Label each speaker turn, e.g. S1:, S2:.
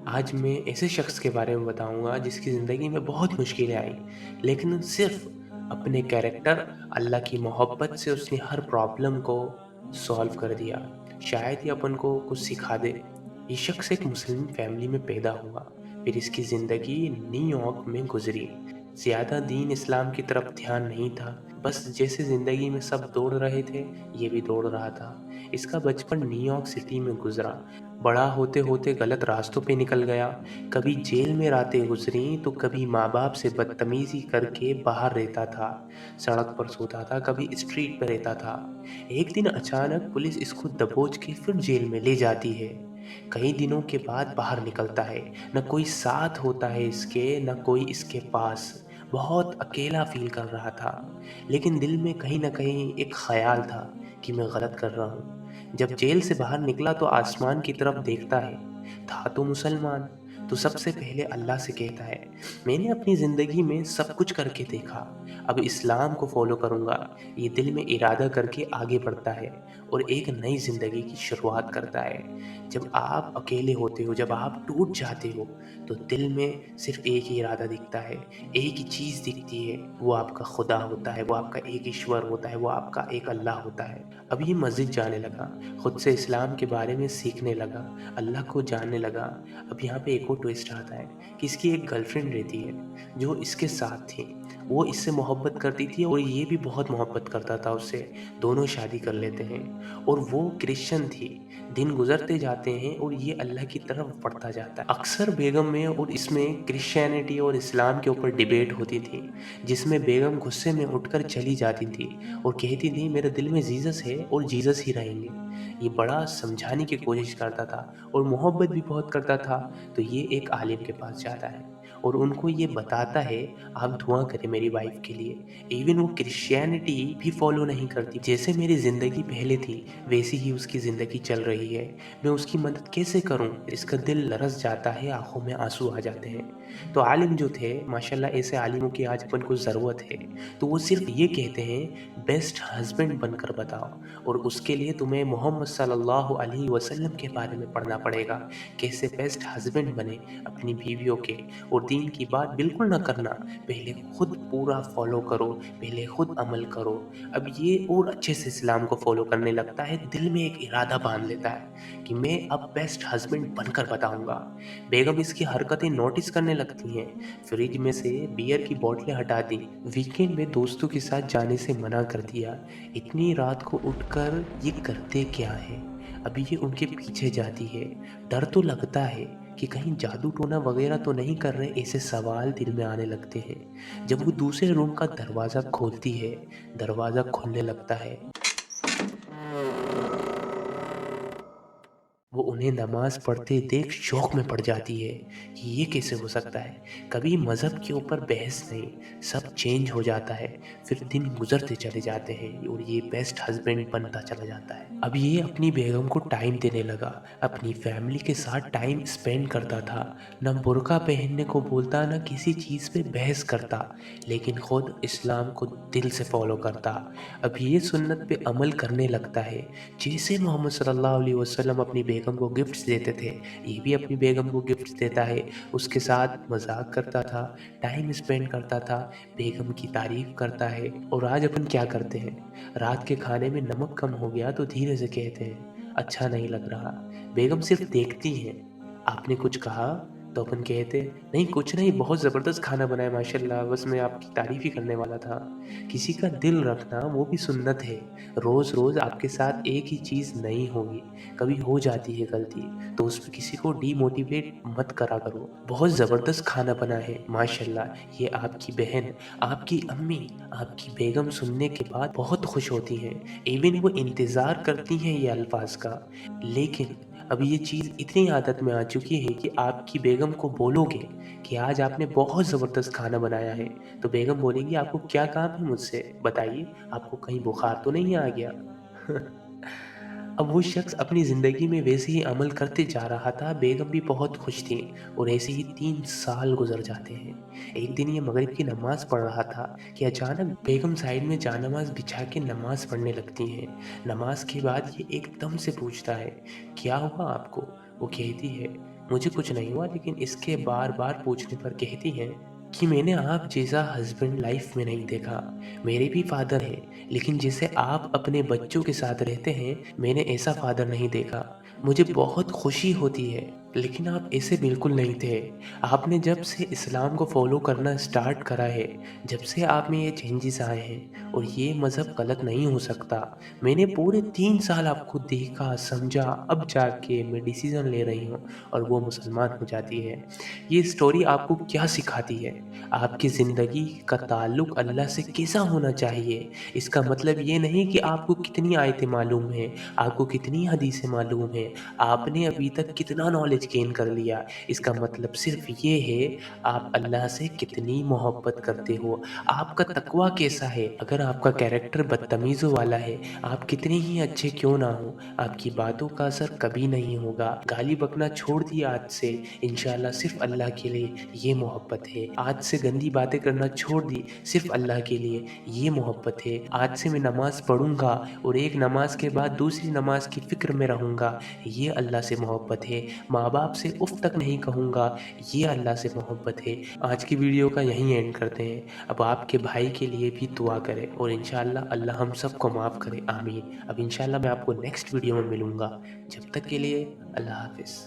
S1: آج میں ایسے شخص کے بارے میں بتاؤں گا جس کی زندگی میں بہت مشکلیں آئیں، لیکن صرف اپنے کیریکٹر، اللہ کی محبت سے اس نے ہر پرابلم کو سولو کر دیا۔ شاید یہ اپن کو کچھ سکھا دے۔ یہ شخص ایک مسلم فیملی میں پیدا ہوا، پھر اس کی زندگی نیو یارک میں گزری۔ زیادہ دین اسلام کی طرف دھیان نہیں تھا، بس جیسے زندگی میں سب دوڑ رہے تھے یہ بھی دوڑ رہا تھا۔ اس کا بچپن نیو یارک سٹی میں گزرا، بڑا ہوتے ہوتے غلط راستوں پہ نکل گیا۔ کبھی جیل میں راتیں گزریں تو کبھی ماں باپ سے بدتمیزی کر کے باہر رہتا تھا، سڑک پر سوتا تھا، کبھی اسٹریٹ پہ رہتا تھا۔ ایک دن اچانک پولیس اس کو دبوچ کے پھر جیل میں لے جاتی ہے۔ کئی دنوں کے بعد باہر نکلتا ہے، نہ کوئی ساتھ ہوتا ہے اس کے، نہ کوئی اس کے پاس۔ بہت اکیلا فیل کر رہا تھا، لیکن دل میں کہیں نہ کہیں ایک خیال تھا کہ میں غلط کر رہا ہوں۔ جب جیل سے باہر نکلا تو آسمان کی طرف دیکھتا ہے، تھا تو مسلمان، تو سب سے پہلے اللہ سے کہتا ہے، میں نے اپنی زندگی میں سب کچھ کر کے دیکھا، اب اسلام کو فالو کروں گا۔ یہ دل میں ارادہ کر کے آگے بڑھتا ہے اور ایک نئی زندگی کی شروعات کرتا ہے۔ جب آپ اکیلے ہوتے ہو، جب آپ ٹوٹ جاتے ہو، تو دل میں صرف ایک ہی ارادہ دکھتا ہے، ایک ہی چیز دکھتی ہے، وہ آپ کا خدا ہوتا ہے، وہ آپ کا ایک ایشور ہوتا ہے، وہ آپ کا ایک اللہ ہوتا ہے۔ اب یہ مسجد جانے لگا، خود سے اسلام کے بارے میں سیکھنے لگا، اللہ کو جاننے لگا۔ اب یہاں پہ ایک اور ٹویسٹ آتا ہے کہ اس کی ایک گرل فرینڈ رہتی ہے جو اس کے ساتھ تھی۔ وہ اس سے محبت کرتی تھی اور یہ بھی بہت محبت کرتا تھا اس سے، دونوں شادی کر لیتے ہیں۔ اور وہ کرسچن تھی۔ دن گزرتے جاتے ہیں اور یہ اللہ کی طرف بڑھتا جاتا ہے۔ اکثر بیگم میں اور اس میں کرسچینٹی اور اسلام کے اوپر ڈیبیٹ ہوتی تھی، جس میں بیگم غصے میں اٹھ کر چلی جاتی تھی اور کہتی تھی میرے دل میں جیزس ہے اور جیزس ہی رہیں گے۔ یہ بڑا سمجھانے کی کوشش کرتا تھا اور محبت بھی بہت کرتا تھا۔ تو یہ ایک عالم کے پاس جاتا ہے اور ان کو یہ بتاتا ہے آپ دعا کریں میری وائف کے لیے۔ ایون وہ کرسچینٹی بھی فالو نہیں کرتی، جیسے میری زندگی پہلے تھی ویسی ہی اس کی زندگی چل رہی ہے، میں اس کی مدد کیسے کروں؟ اس کا دل لرز جاتا ہے، آنکھوں میں آنسو آ جاتے ہیں۔ تو عالم جو تھے، ماشاءاللہ ایسے عالموں کی آج اپن کو ضرورت ہے، تو وہ صرف یہ کہتے ہیں بیسٹ ہسبینڈ بن کر بتاؤ، اور اس کے لیے تمہیں محمد صلی اللہ علیہ وسلم کے بارے میں پڑھنا پڑے گا، کیسے بیسٹ ہسبینڈ بنے اپنی بیویوں کے۔ اور دین کی بات بالکل نہ کرنا، پہلے خود پورا فالو کرو، پہلے خود عمل کرو۔ اب یہ اور اچھے سے اسلام کو فالو کرنے لگتا ہے، دل میں ایک ارادہ باندھ لیتا ہے کہ میں اب بیسٹ ہسبینڈ بن کر بتاؤں گا۔ بیگم اس کی حرکتیں نوٹس کرنے لگتی ہیں، فریج میں سے بیئر کی بوتلیں ہٹا دیں، ویکینڈ میں دوستوں کے ساتھ جانے سے منع کر دیا۔ اتنی رات کو اٹھ کر یہ کرتے کیا ہے؟ ابھی یہ ان کے پیچھے جاتی ہے۔ ڈر تو لگتا ہے کہ کہیں جادو ٹونا وغیرہ تو نہیں کر رہے، ایسے سوال دل میں آنے لگتے ہیں۔ جب وہ دوسرے روم کا دروازہ کھولتی ہے، دروازہ کھلنے لگتا ہے، وہ انہیں نماز پڑھتے دیکھ شوق میں پڑ جاتی ہے کہ یہ کیسے ہو سکتا ہے۔ کبھی مذہب کے اوپر بحث نہیں، سب چینج ہو جاتا ہے۔ پھر دن گزرتے چلے جاتے ہیں اور یہ بیسٹ ہسبینڈ بنتا چلا جاتا ہے۔ اب یہ اپنی بیگم کو ٹائم دینے لگا، اپنی فیملی کے ساتھ ٹائم اسپینڈ کرتا تھا، نہ برقع پہننے کو بولتا، نہ کسی چیز پہ بحث کرتا، لیکن خود اسلام کو دل سے فالو کرتا۔ اب یہ سنت پہ عمل کرنے لگتا ہے، جیسے محمد صلی اللہ علیہ وسلم اپنی بیگم کو گفٹس دیتے تھے، یہ بھی اپنی بیگم کو گفٹس دیتا ہے، اس کے ساتھ مذاق کرتا تھا، ٹائم اسپینڈ کرتا تھا، بیگم کی تعریف کرتا ہے۔ اور آج اپن کیا کرتے ہیں؟ رات کے کھانے میں نمک کم ہو گیا تو دھیرے سے کہتے ہیں اچھا نہیں لگ رہا، بیگم صرف دیکھتی ہیں، آپ نے کچھ کہا تو اپن کہتے نہیں کچھ نہیں، بہت زبردست کھانا بنایا ماشاءاللہ، بس میں آپ کی تعریف ہی کرنے والا تھا۔ کسی کا دل رکھنا وہ بھی سنت ہے۔ روز روز آپ کے ساتھ ایک ہی چیز نہیں ہوگی، کبھی ہو جاتی ہے غلطی، تو اس پہ کسی کو ڈی موٹیویٹ مت کرا کرو۔ بہت زبردست کھانا بنا ہے ماشاءاللہ، یہ آپ کی بہن، آپ کی امی، آپ کی بیگم سننے کے بعد بہت خوش ہوتی ہیں، ایون وہ انتظار کرتی ہیں یہ الفاظ کا۔ لیکن اب یہ چیز اتنی عادت میں آ چکی ہے کہ آپ کی بیگم کو بولو گے کہ آج آپ نے بہت زبردست کھانا بنایا ہے، تو بیگم بولے گی آپ کو کیا کام ہے مجھ سے بتائیے، آپ کو کہیں بخار تو نہیں آ گیا؟ اب وہ شخص اپنی زندگی میں ویسے ہی عمل کرتے جا رہا تھا، بیگم بھی بہت خوش تھی، اور ایسے ہی 3 سال گزر جاتے ہیں۔ ایک دن یہ مغرب کی نماز پڑھ رہا تھا کہ اچانک بیگم سائڈ میں جا نماز بچھا کے نماز پڑھنے لگتی ہیں۔ نماز کے بعد یہ ایک دم سے پوچھتا ہے کیا ہوا آپ کو؟ وہ کہتی ہے مجھے کچھ نہیں ہوا، لیکن اس کے بار بار پوچھنے پر کہتی ہیں کہ میں نے آپ جیسا ہسبینڈ لائف میں نہیں دیکھا۔ میرے بھی فادر ہیں، لیکن جیسے آپ اپنے بچوں کے ساتھ رہتے ہیں، میں نے ایسا فادر نہیں دیکھا۔ مجھے بہت خوشی ہوتی ہے، لیکن آپ ایسے بالکل نہیں تھے۔ آپ نے جب سے اسلام کو فالو کرنا سٹارٹ کرا ہے، جب سے آپ میں یہ چینجز آئے ہیں، اور یہ مذہب غلط نہیں ہو سکتا۔ میں نے پورے 3 سال آپ کو دیکھا، سمجھا، اب جا کے میں ڈیسیزن لے رہی ہوں اور وہ مسلمان ہو جاتی ہے۔ یہ سٹوری آپ کو کیا سکھاتی ہے؟ آپ کی زندگی کا تعلق اللہ سے کیسا ہونا چاہیے؟ اس کا مطلب یہ نہیں کہ آپ کو کتنی آیتیں معلوم ہیں، آپ کو کتنی حدیثیں معلوم ہیں، آپ نے ابھی تک کتنا نالج گین کر لیا۔ اس کا مطلب صرف یہ ہے آپ اللہ سے کتنی محبت کرتے ہو، آپ کا تقویٰ کیسا ہے۔ اگر آپ کا کیریکٹر بدتمیزوں والا ہے، آپ کتنے ہی اچھے کیوں نہ ہوں، آپ کی باتوں کا اثر کبھی نہیں ہوگا۔ گالی بکنا چھوڑ دیا آج سے، انشاءاللہ صرف اللہ کے لیے، یہ محبت ہے۔ آج سے گندی باتیں کرنا چھوڑ دی، صرف اللہ کے لیے، یہ محبت ہے۔ آج سے میں نماز پڑھوں گا اور ایک نماز کے بعد دوسری نماز کی فکر میں رہوں گا، یہ اللہ سے محبت ہے۔ ماں باپ سے اف تک نہیں کہوں گا، یہ اللہ سے محبت ہے۔ آج کی ویڈیو کا یہیں اینڈ کرتے ہیں۔ اب آپ کے بھائی کے لیے بھی دعا کریں، اور انشاءاللہ اللہ ہم سب کو معاف کرے، آمین۔ اب انشاءاللہ میں آپ کو نیکسٹ ویڈیو میں ملوں گا، جب تک کے لیے اللہ حافظ۔